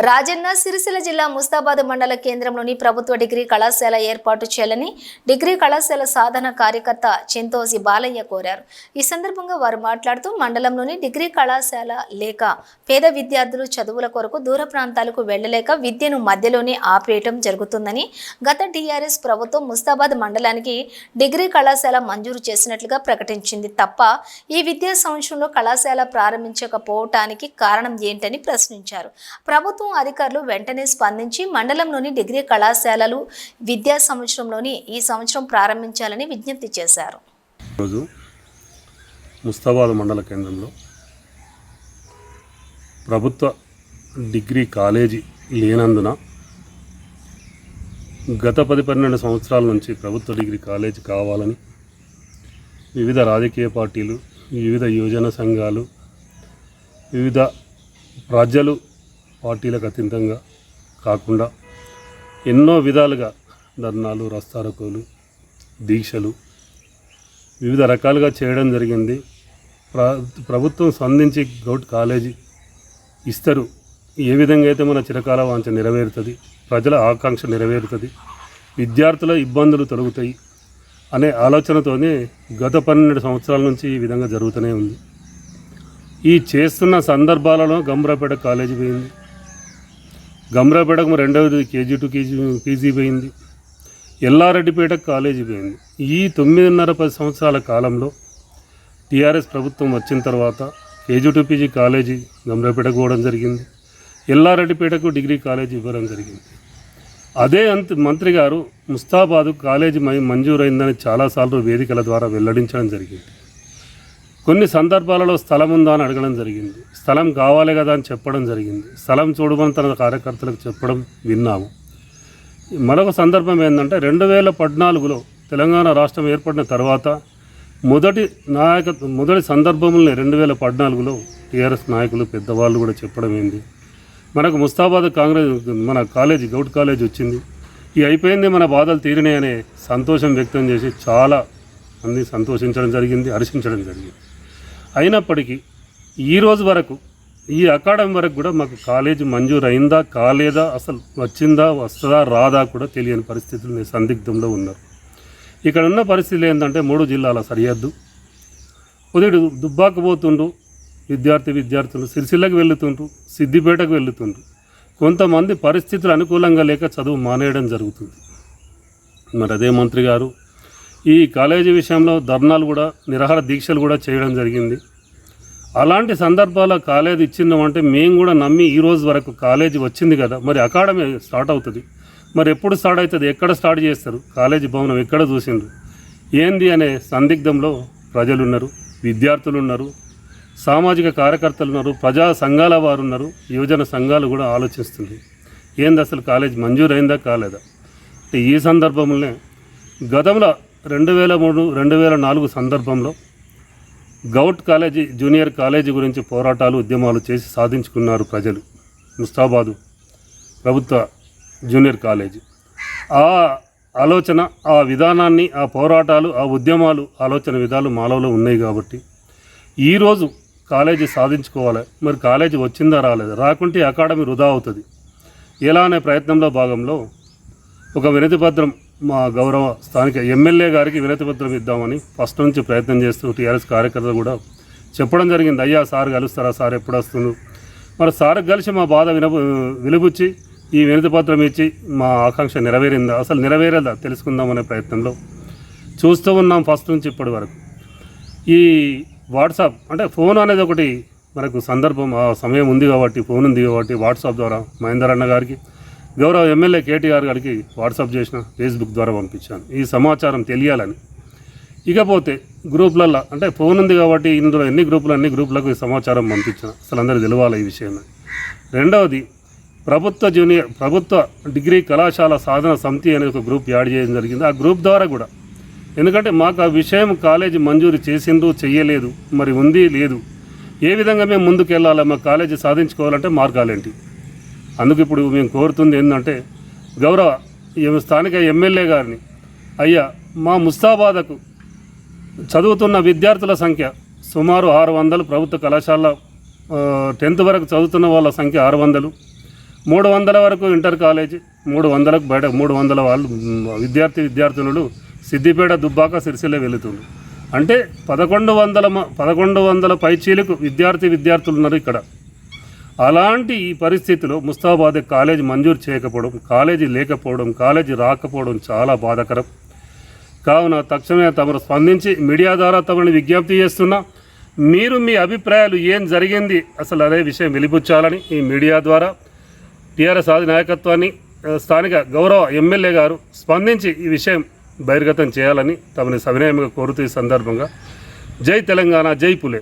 రాజన్న సిరిసిల్ల జిల్లా ముస్తాబాద్ మండల కేంద్రంలోని ప్రభుత్వ డిగ్రీ కళాశాల ఏర్పాటు చేయాలని డిగ్రీ కళాశాల సాధన కార్యకర్త చింతోసి బాలయ్య కోరారు. ఈ సందర్భంగా వారు మాట్లాడుతూ మండలంలోని డిగ్రీ కళాశాల లేక పేద విద్యార్థులు చదువుల కొరకు దూర ప్రాంతాలకు వెళ్లలేక విద్యను మధ్యలోనే ఆపేయటం జరుగుతుందని గత టీఆర్ఎస్ ప్రభుత్వం ముస్తాబాద్ మండలానికి డిగ్రీ కళాశాల మంజూరు చేసినట్లుగా ప్రకటించింది తప్ప ఈ విద్యా సంవత్సరంలో కళాశాల ప్రారంభించకపోవటానికి కారణం ఏంటని ప్రశ్నించారు. ప్రభుత్వం అధికారులు వెంటనే స్పందించి మండలంలోని డిగ్రీ కళాశాలలు విద్యా సంవత్సరంలోని ఈ సంవత్సరం ప్రారంభించాలని విజ్ఞప్తి చేశారు. రోజు ముస్తాబాద్ మండల కేంద్రంలో ప్రభుత్వ డిగ్రీ కాలేజీ లేనందున గత 10-12 సంవత్సరాల నుంచి ప్రభుత్వ డిగ్రీ కాలేజీ కావాలని వివిధ రాజకీయ పార్టీలు, వివిధ యువజన సంఘాలు, వివిధ ప్రజలు పార్టీలకు అతీతంగా కాకుండా ఎన్నో విధాలుగా ధర్నాలు, రస్తారోకోలు, దీక్షలు వివిధ రకాలుగా చేయడం జరిగింది. ప్రభుత్వం స్పందించి గౌట్ కాలేజీ ఇస్తారు, ఏ విధంగా అయితే మన చిరకాల వాంఛ నెరవేరుతుంది, ప్రజల ఆకాంక్ష నెరవేరుతుంది, విద్యార్థుల ఇబ్బందులు తొలగుతాయి అనే ఆలోచనతోనే గత 12 సంవత్సరాల నుంచి ఈ విధంగా జరుగుతూనే ఉంది. ఈ చేస్తున్న సందర్భాలలో గమ్రాపేట కాలేజీ పోయింది, గమ్రాపేటకు రెండవది KG2 PG పోయింది, ఎల్లారెడ్డిపేట కాలేజీ పోయింది. ఈ 9.5-10 సంవత్సరాల కాలంలో టీఆర్ఎస్ ప్రభుత్వం వచ్చిన తర్వాత KG2 PG కాలేజీ గమ్రాపేటకు పోవడం జరిగింది, ఎల్లారెడ్డిపేటకు డిగ్రీ కాలేజీ ఇవ్వడం జరిగింది. అదే మంత్రి గారు ముస్తాబాదు కాలేజీ మంజూరైందని చాలాసార్లు వేదికల ద్వారా వెల్లడించడం జరిగింది. కొన్ని సందర్భాలలో స్థలం ఉందా అని అడగడం జరిగింది, స్థలం కావాలి కదా అని చెప్పడం జరిగింది, స్థలం చూడమని తన కార్యకర్తలకు చెప్పడం విన్నాము. మరొక సందర్భం ఏంటంటే 2014లో తెలంగాణ రాష్ట్రం ఏర్పడిన తర్వాత మొదటి సందర్భంలో 2014లో టీఆర్ఎస్ నాయకులు పెద్దవాళ్ళు కూడా చెప్పడం ఏంది, మనకు ముస్తాబాద్ మన కాలేజీ గౌట్ కాలేజీ వచ్చింది, ఈ అయిపోయింది, మన బాధలు తీరినాయనే సంతోషం వ్యక్తం చేసి చాలా మంది సంతోషించడం జరిగింది, హర్షించడం జరిగింది. అయినప్పటికీ ఈరోజు వరకు ఈ అకాడమీ వరకు కూడా మాకు కాలేజీ మంజూరు అయిందా కాలేదా, అసలు వచ్చిందా వస్తుందా రాదా కూడా తెలియని పరిస్థితులు సందిగ్ధంలో ఉన్నారు. ఇక్కడ ఉన్న పరిస్థితులు ఏంటంటే 3 జిల్లాల సరిహద్దు, ఉదయుడు దుబ్బాకు పోతుండ్రు విద్యార్థులు, సిరిసిల్లకి వెళ్తుండ్రు, సిద్దిపేటకు వెళ్తుండ్రు. కొంతమంది పరిస్థితులు అనుకూలంగా లేక చదువు మానేయడం జరుగుతుంది. మరి అదే మంత్రి గారు ఈ కాలేజీ విషయంలో ధర్నాలు కూడా, నిరాహార దీక్షలు కూడా చేయడం జరిగింది. అలాంటి సందర్భాల కాలేజీ ఇచ్చిందామంటే మేము కూడా నమ్మి ఈ రోజు వరకు కాలేజీ వచ్చింది కదా, మరి అకాడమీ స్టార్ట్ అవుతుంది, మరి ఎప్పుడు స్టార్ట్ అవుతుంది, ఎక్కడ స్టార్ట్ చేస్తారు, కాలేజీ భవనం ఎక్కడ చూసిండ్రు ఏంది అనే సందిగ్ధంలో ప్రజలు ఉన్నారు, విద్యార్థులు ఉన్నారు, సామాజిక కార్యకర్తలు ఉన్నారు, ప్రజా సంఘాల వారు ఉన్నారు, యువజన సంఘాలు కూడా ఆలోచిస్తుంది ఏంది అసలు కాలేజీ మంజూరైందా కాలేదా. ఈ సందర్భంలోనే గతంలో 2003-2004 సందర్భంలో గౌట్ కాలేజీ జూనియర్ కాలేజీ గురించి పోరాటాలు, ఉద్యమాలు చేసి సాధించుకున్నారు ప్రజలు. ముస్తాబాదు ప్రభుత్వ జూనియర్ కాలేజీ ఆ ఆలోచన, ఆ విధానాన్ని, ఆ పోరాటాలు, ఆ ఉద్యమాలు, ఆలోచన విధాలు మాలో ఉన్నాయి కాబట్టి ఈరోజు కాలేజీ సాధించుకోవాలి. మరి కాలేజీ వచ్చిందా రాలేదా, రాకుంటే అకాడమీ వృధా అవుతుంది. ఎలా అనే ప్రయత్నంలో భాగంలో ఒక వినతిపత్రం మా గౌరవ స్థానిక ఎమ్మెల్యే గారికి వినతిపత్రం ఇద్దామని ఫస్ట్ నుంచి ప్రయత్నం చేస్తూ టీఆర్ఎస్ కార్యకర్తలు కూడా చెప్పడం జరిగింది. అయ్యా సార్ కలుస్తారా, సార్ ఎప్పుడు వస్తుండ్రు, మరి సార్ కలిసి మా బాధ విలుబుచ్చి ఈ వినతిపత్రం ఇచ్చి మా ఆకాంక్ష నెరవేరిందా అసలు నెరవేరేదా తెలుసుకుందామనే ప్రయత్నంలో చూస్తూ ఉన్నాం ఫస్ట్ నుంచి ఇప్పటి వరకు. ఈ వాట్సాప్ అంటే ఫోన్ అనేది ఒకటి మనకు సందర్భం, ఆ సమయం ఉంది కాబట్టి, ఫోన్ ఉంది కాబట్టి వాట్సాప్ ద్వారా మహేందర్ అన్న గారికి, గౌరవ ఎమ్మెల్యే KTR గారికి వాట్సాప్ చేసిన, ఫేస్బుక్ ద్వారా పంపించాను ఈ సమాచారం తెలియాలని. ఇకపోతే గ్రూపులలో అంటే ఫోన్ ఉంది కాబట్టి ఇందులో అన్ని గ్రూపులకు ఈ సమాచారం పంపించాను, అసలు అందరికీ తెలవాలి ఈ విషయం. రెండవది ప్రభుత్వ డిగ్రీ కళాశాల సాధన సమితి అనే ఒక గ్రూప్ యాడ్ చేయడం జరిగింది. ఆ గ్రూప్ ద్వారా కూడా, ఎందుకంటే మాకు ఆ విషయం కాలేజీ మంజూరు చేసిండ్రు చెయ్యలేదు, మరి ఉంది లేదు, ఏ విధంగా మేము ముందుకు వెళ్ళాలి, మా కాలేజీ సాధించుకోవాలంటే మార్గాలేంటి. అందుకు ఇప్పుడు మేము కోరుతుంది ఏంటంటే గౌరవ స్థానిక ఎమ్మెల్యే గారిని, అయ్యా మా ముస్తాబాదకు చదువుతున్న విద్యార్థుల సంఖ్య సుమారు 600, ప్రభుత్వ కళాశాల 10th వరకు చదువుతున్న వాళ్ళ సంఖ్య 600, 300 వరకు ఇంటర్ కాలేజ్, 300కు బయట 300 వాళ్ళు విద్యార్థినులు సిద్దిపేట, దుబ్బాక, సిరిసిల్ల వెళుతుండ్రు. అంటే 1100 పైచీలకు విద్యార్థులు ఉన్నారు ఇక్కడ. అలాంటి ఈ పరిస్థితిలో ముస్తాబాద్ కాలేజీ మంజూరు చేయకపోవడం, కాలేజీ లేకపోవడం, కాలేజీ రాకపోవడం చాలా బాధాకరం. కావున తక్షణమే తమరు స్పందించి మీడియా ద్వారా తమని విజ్ఞప్తి చేస్తున్నా, మీరు మీ అభిప్రాయాలు ఏం జరిగింది అసలు అనే విషయం వెలిబుచ్చాలని ఈ మీడియా ద్వారా టీఆర్ఎస్ నాయకత్వాన్ని, స్థానిక గౌరవ ఎమ్మెల్యే గారు స్పందించి ఈ విషయం బహిర్గతం చేయాలని తమని సవినయంగా కోరుతూ ఈ సందర్భంగా జై తెలంగాణ, జై పులే.